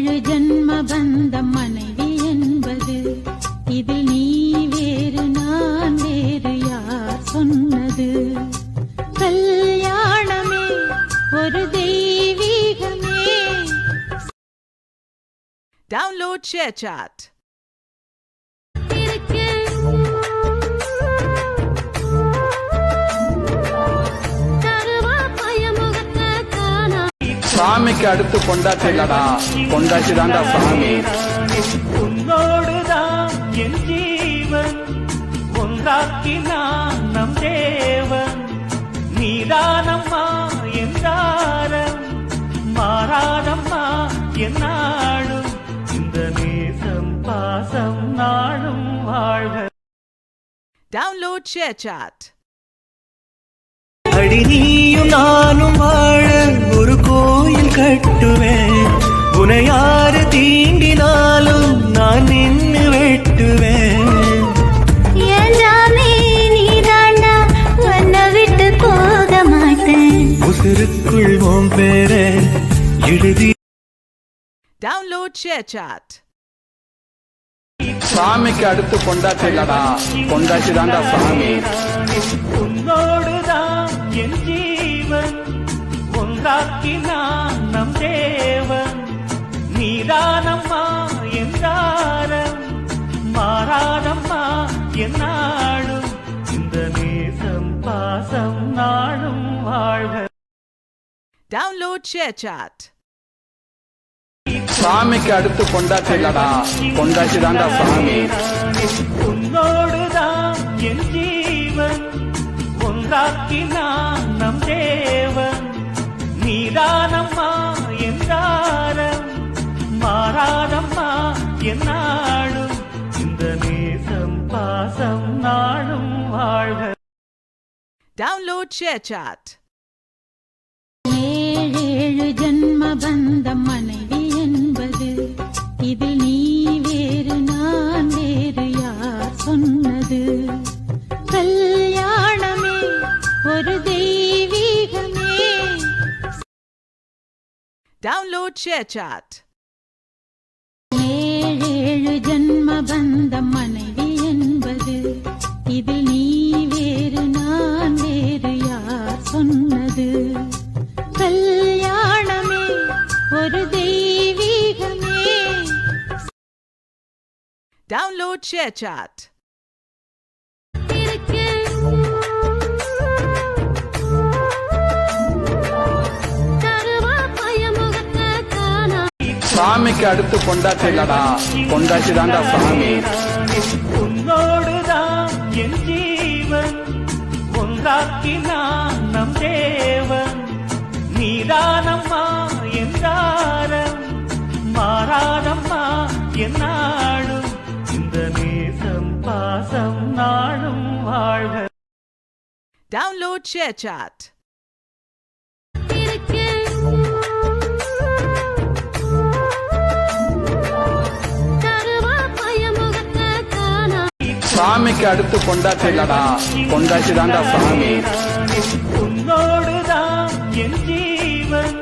ஏழு ஜன்ம பந்தம் மனைவி என்பது இதில் நீ வேறு நான் வேறு யார் சொன்னது கல்யாணமே ஒரு தெய்வீகமே. Download ShareChat. சாமிக்கு அடுத்து கொண்டாச்சு இல்லடா, கொண்டாச்சு தாண்டா சாமி. உன்னோடுதான் என் ஜீவன் ஒன்றாக்கினான் நம் தேவன். நீதானம்மா என்றாரம் மாறாதம்மா என்னாடும் இந்த நேசம் பாசம் நாடும் வாழ்க. Download ShareChat. அடி நீயும் நானும் வாழ ஒரு கோயில் கட்டுவேன். உன்னை யாரு தீண்டினாலும் நான் நின்று வெட்டுவேன். நீதாண்டா உன்னை விட்டு போக மாட்டேன். உசுருக்குள் உன் பேரை எழுதி. Download ShareChat. சாமிக்கு அடுத்து கொண்டாச்சு இல்லடா, கொண்டாச்சு தாண்டா சாமி. உன்னோடுதான் என் ஜீவன் ஒன்றாக்கினான் நம் தேவன். நீதானம்மா என்றாரம் மாறாதம்மா என்னாடும் இந்த நேசம் பாசம் நாடும் வாழ்க. Download ShareChat. சாமிக்கு அடுத்து கொண்டாச்சு இல்லடா, கொண்டாச்சு தாண்டா சாமி. உன்னோடுதான் என் ஜீவன் ஒன்றாக்கினான் நம் தேவன். நீதானம்மா என்றாரம் மாறாதம்மா என்னாடும் இந்த நேசம் பாசம் நாடும் வாழ்க. Download ShareChat. ஏழு ஜன்ம பந்தம் மனைவி என்பது இதில் நீ வேறு நான் வேறு யார் சொன்னது கல்யாணமே ஒரு தெய்வீகமே. Download ShareChat. ஏழு ஜன்ம பந்தம் மனைவி என்பது இதில் நீ வேறு நான் வேறு யார் சொன்னது கல்யாணமே ஒரு தெய்வீகமே. Download ShareChat. சாமிக்கு அடுத்து கொண்டாச்சு இல்லடா, கொண்டாச்சு தாண்டா சாமி. உன்னோடுதான் என் ஜீவன் ஒன்றாக்கினான் நம் தேவன். நீதானம்மா என்றாரம் மாறாதம்மா என்னாடும் இந்த நேசம் பாசம் நாடும் வாழ்க. Download ShareChat. சாமிக்கு அடுத்து கொண்டாச்சு இல்லடா, கொண்டாச்சு தாண்டா சாமி. உன்னோடுதான் என் ஜீவன்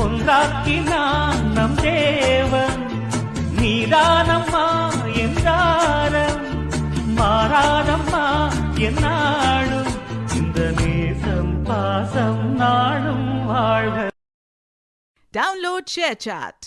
ஒன்றாக்கினான் நம் தேவன். நீதானம்மா என்றாரம் மாறாதம்மா என்னாடும் இந்த நேசம் பாசம் நாடும் வாழ்க. Download ShareChat.